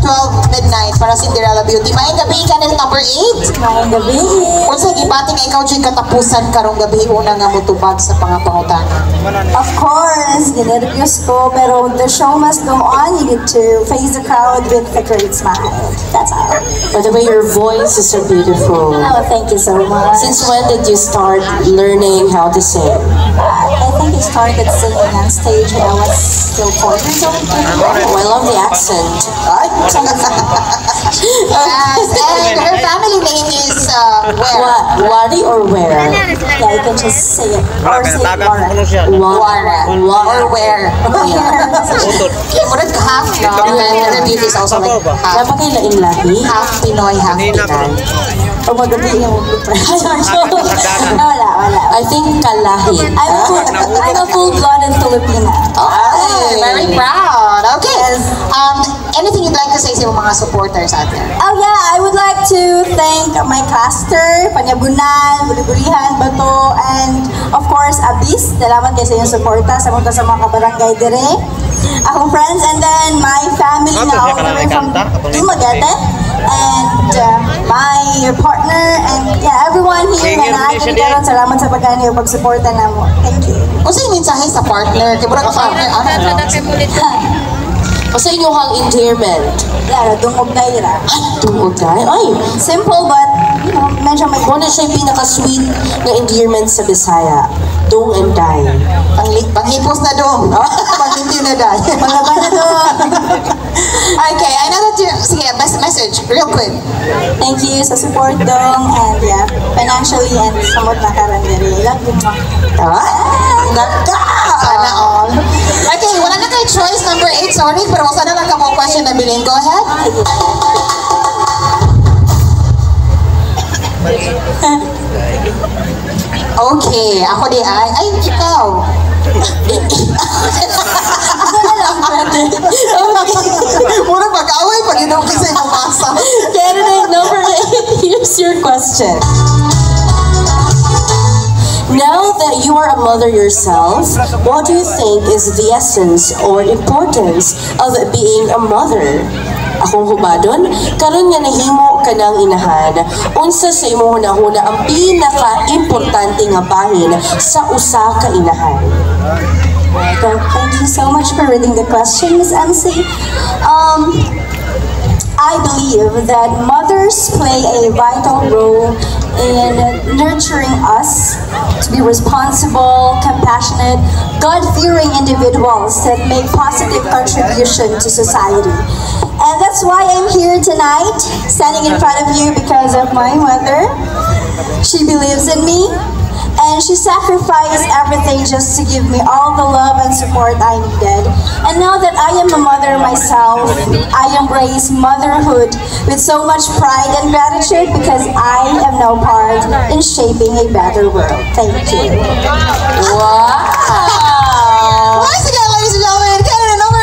12 midnight para Cinderella Beauty. Maayong gabi ka na number 8. Maayong gabi. Kung sa gibati nga ikaw dyan katapusan karong gabi, una nga mutubag sa pangapangutan. Of course, ginervyos ko, pero the show must go on. You need to face the crowd with a great smile. That's all. By the way, your voice is so beautiful. Oh, thank you so much. Since when did you start learning how to sing? I think I started singing on stage when I was still 4 years old. Oh, I love the accent. Yes, and her family name is where? Wari or where? Yeah, you can just say it. Or say Laura. Warren. Or where? Okay, murad ka half, no? And her beauty is also like half. Napakailain lahi. Half Pinoy, half Pinay. O magabi yung wala. I think kalahi. I'm a full-blooded Filipina. Oh, very proud. Okay. Anything you'd like to say sa mga supporters out there? Oh yeah, I would like to thank my cluster, Panyabunan, Bulibulihan, Bato, and of course, Abis. Salamat kayo sa inyong suporta sa mga kabarangay dire. Akong friends, and then my family na all the way from Dumaguete, and my partner, and yeah, everyone here na natin karon. Salamat sa pagkano yung pagsuporta na mo. Thank you. Kung sa'yo mensahe sa partner, kaya murag partner, O sa inyong endearment? Yeah, dungog na ira. Tungkol ka? Ay! Simple but, you know, medyo may... Muna siya yung pinaka-sweet na endearment sa Bisaya. Dung and die. Panghipos na dong. Panghinti na dahil. Malaban na doon. Okay, I know that you... Sige, best message, real quick. Thank you sa support dong, and yeah, financially and somewhat na karandiri. Love you mo. Sana all. Okay, wala na kayo choice number 8, sorry, pero sana lang ka mo question na bilhin. Go ahead. Okay, ako di ay ikaw. Ako na lang, pwede. Mura mag-away pag inukit sa imong masa. Candidate number 8, here's your question. Now that you are a mother yourself, what do you think is the essence or importance of being a mother? Akong hubadon, karon nga nahimo ka ng inahan, unsa sa imong hunahuna ang pinaka-importante nga bahin sa usa ka inahan? Well, thank you so much for reading the question, Miss MC. I believe that mothers play a vital role in nurturing us to be responsible, compassionate, God-fearing individuals that make positive contribution to society. And that's why I'm here tonight, standing in front of you because of my mother. She believes in me, and she sacrificed everything just to give me all the love and support I needed. And now that I am a mother myself, I embrace motherhood with so much pride and gratitude because I am now part in shaping a better world. Thank you. Wow! Once again, ladies and gentlemen, candidate number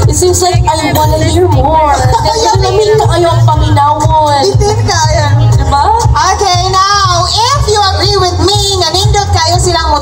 8. It seems like I wanna hear more. Namin ka ayong paminawon. Bitin kaya. Diba? Okay, now, if you agree with me, nga nindot kayo silang